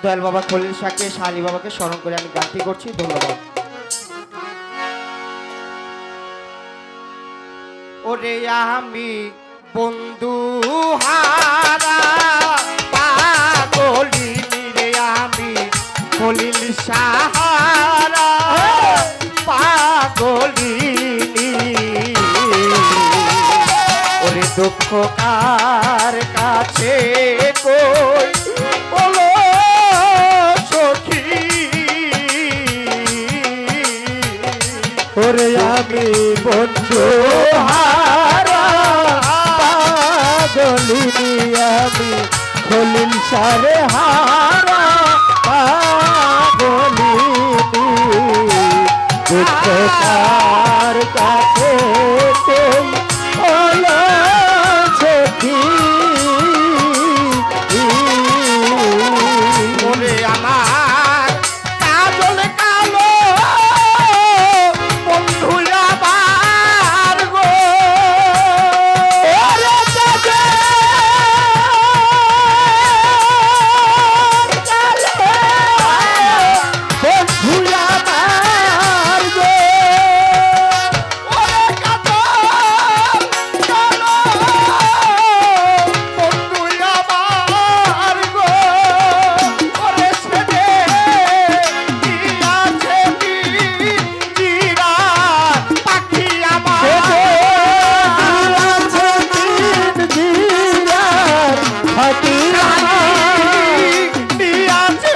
দয়াল বাবা খলিল শাহকে শালী বাবাকে স্মরণ করে আমি গানটি করছি। ধন্যবাদ। ওরে আমি বন্ধু হারা পাগলিনী রে, আমি খলিল সাহারা পাগলিনী। ওরে দুঃখ কার কাছে কই বলো সখী, ওরে আমি বন্ধু হারা পাগলিনী, আমি খলিল সারে হারা পাগলিনী। দুঃখ কার কাছে কই বলো সখী, ওরে আমার কাজল কালো বন্ধু আমার গো, ওরে বন্ধু আমার গো, ওরে কাজল কালো বন্ধু আমার গো, ওরে সেদে আছে জিরা পাখি আমার, আছে দিন জিরার হাতি আছে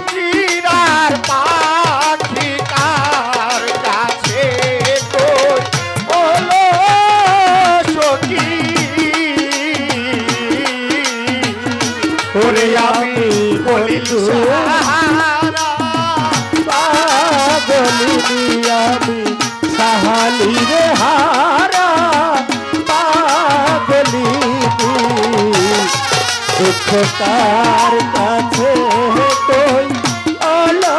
জিরার পাখি কার কাছে কই ওলো সখী, ওরে আমি বন্ধু সাহারা পাগলিনী, আমি সাহালি রে হারা পাগলিনী। দুঃখ তার কাছে কই বলো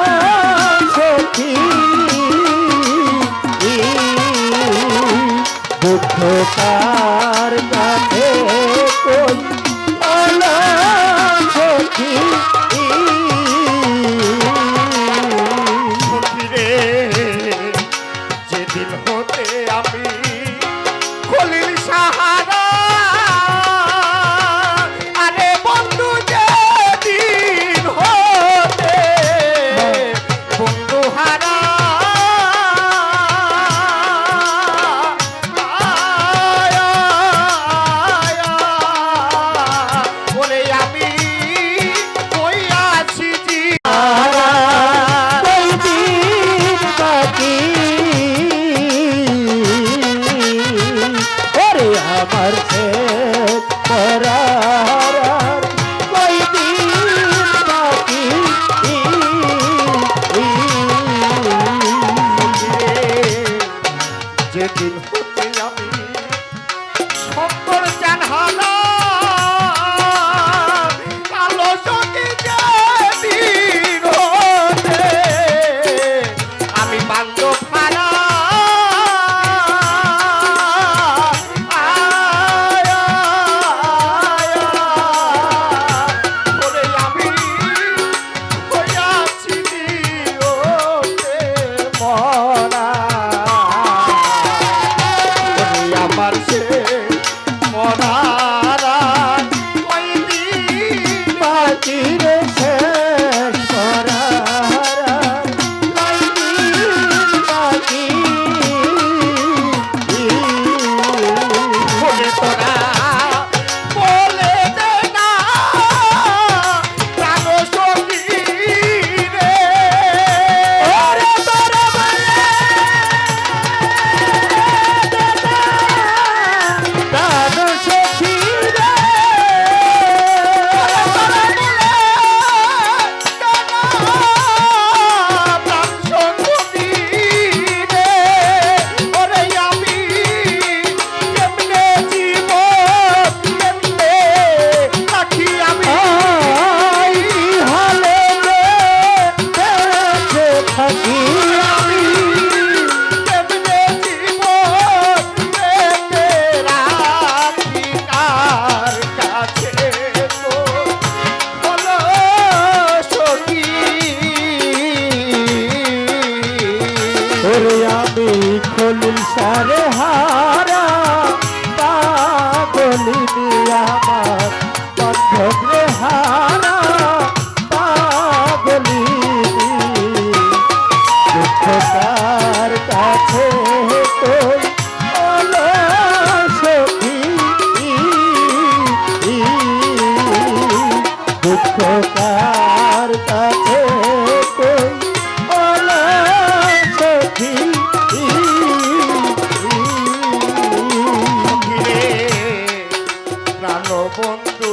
সখী, দুঃখ তার কাছে কই বলো সখী। রে যেদিন হতে আমি খলিল সাহারা, আরে বন্ধু যেদিন হতে বন্ধু হারা, ওরে আমি কই আছি জি কই দিন বাকি, ওরে আমার সে পরার কই দিন বাকি। যেদিন হতে আমি শঙ্কর জানহারা কালো চোখে যেদিন হতে আমি বান্ধব হারা, ওরে আমি হইয়াছি ওতে মরা। সারে হারা পাগলিনী আমার বন্ধন রে হারা পাগলিনী দুঃখকার কাছে তুই অলসখী দুঃখকার কাছে তুই অলসখী রে প্রাণ বন্ধু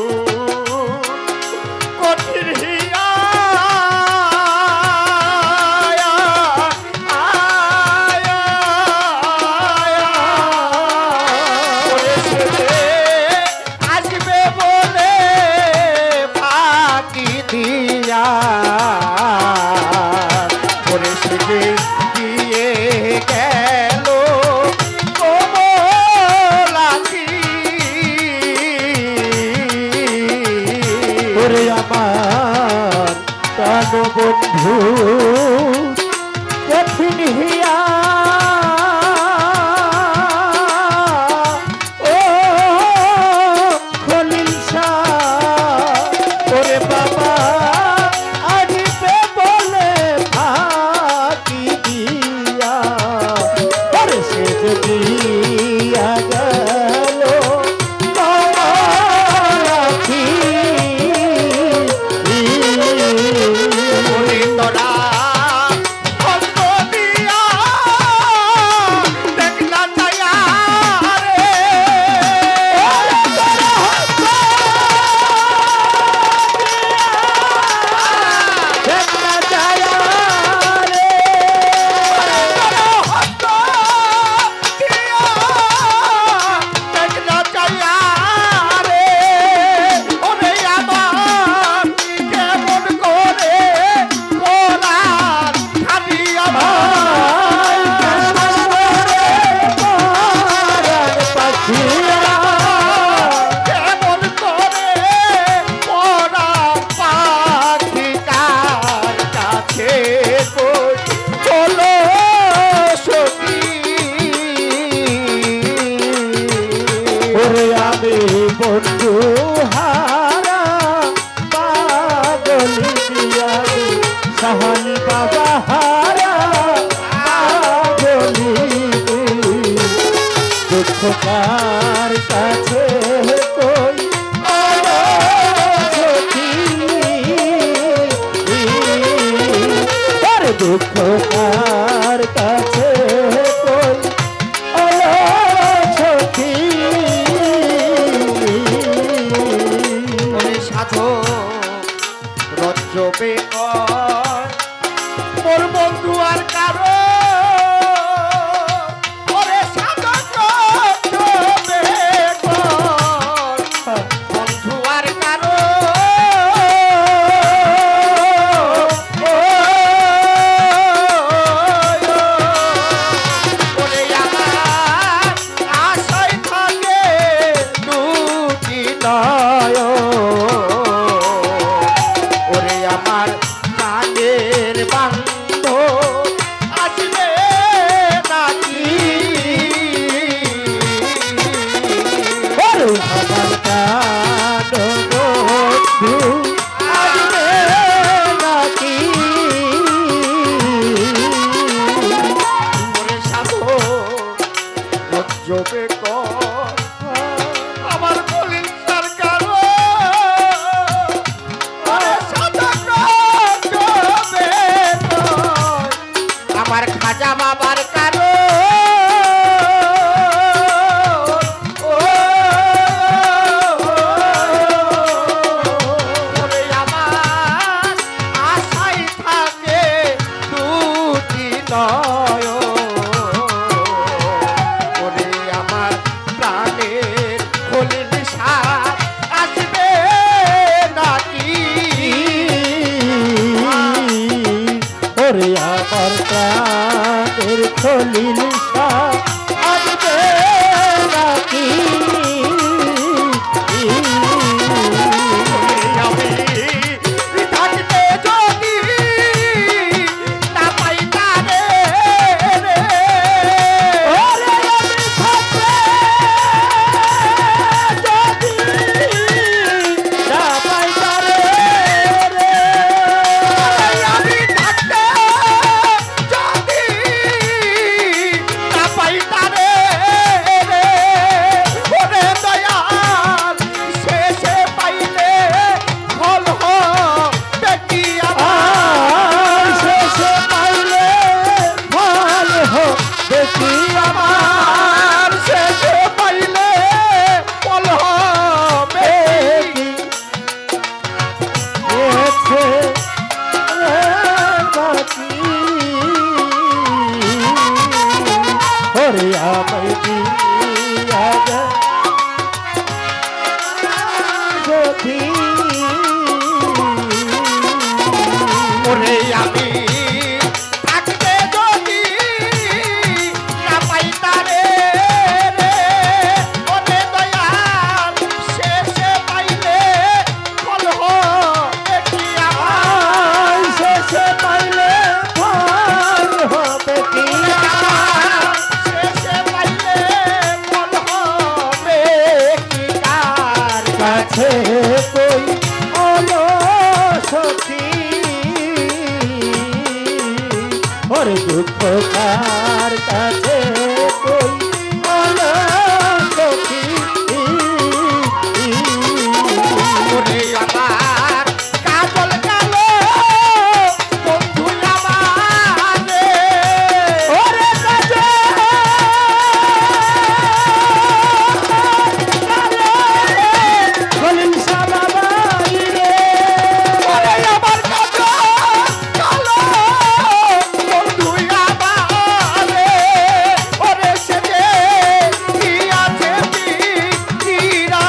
কঠিন হিয়া আসবে বলে ফাঁকি দিয়া করে সে দিয়ে গেল ওরে আমার প্রাণ বন্ধু কঠিন হিয়া ও খলিল শাহ ওরে বাবা আসবে বলে ফাঁকি দিয়া ওরে সে যদি গেল তোরা অন্ত দিয়া দেখলা চায়া রে দেখলা চায়া রে ওরে আমার কেমন করে কোরআন খালি আমার কেমন করে পড়া পাখি কার কাছে হলো সখী ওরে আমি বন্ধু হারা পাগল দিয়া সাহানি বাবা হারা পাগল দুঃখকার কাছে কই অলসখী আরে দুঃখকার কাছে কই অলসখী ওরে সাধু রজ্জবে মোর বন্ধু আর কারো ওরে সাধু রজ্জবে বন্ধু আর কারো ওরে আমার আশায় থাকে দুটি নয় ওরে আমার প্রাণের বান্ধব আসবে নাকি ওরে আমার প্রাণ বন্ধু আসবে নাকি ওরে সাধু রজ্জবে আমার কলিন সরকার ওরে সাধু রজ্জবে আমার খাজা বাবার কারো ওরে আমার আশায় থাকে দুটি নয় ওরে আমার সখী ওরে আমি থাকতে যদি না পাইতারে রে ওরে দয়াল শেষে পাইলে ফল হবে কি আমার শেষে পাইলে ফল হবে কি শেষে পাইলে ফল হবে কি কার কাছে কই ওলো সখী ওর দুঃখ কার কাছে কই ওলো সখী ওরে আমার কাজল কালো বন্ধু আমার রে ওরে কাছে কলিম সাবাবাই রে ওরে আমার কাজল কালো বন্ধু আমার রে ওরে সে যে কি আছে কিরা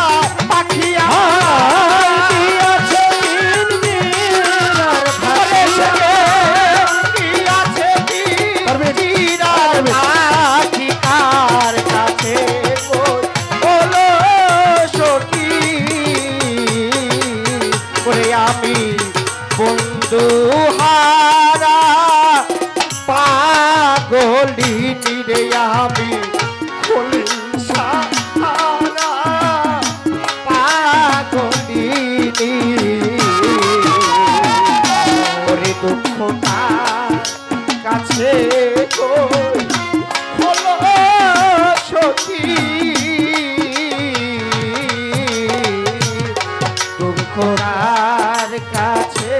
পাখি আমার কি আছে দিন দিনার ওরে সে ভাষা যে কি আছে পারবে? কিরা পারবে? পাখি কার কাছে কই বলো সখী ওরে আমি বন্ধু হারা পাগলিনী রে আমি সাহারা পাগলিনী ওরে দুঃখটা কাছে কই হলো সখী দুঃখটার কাছে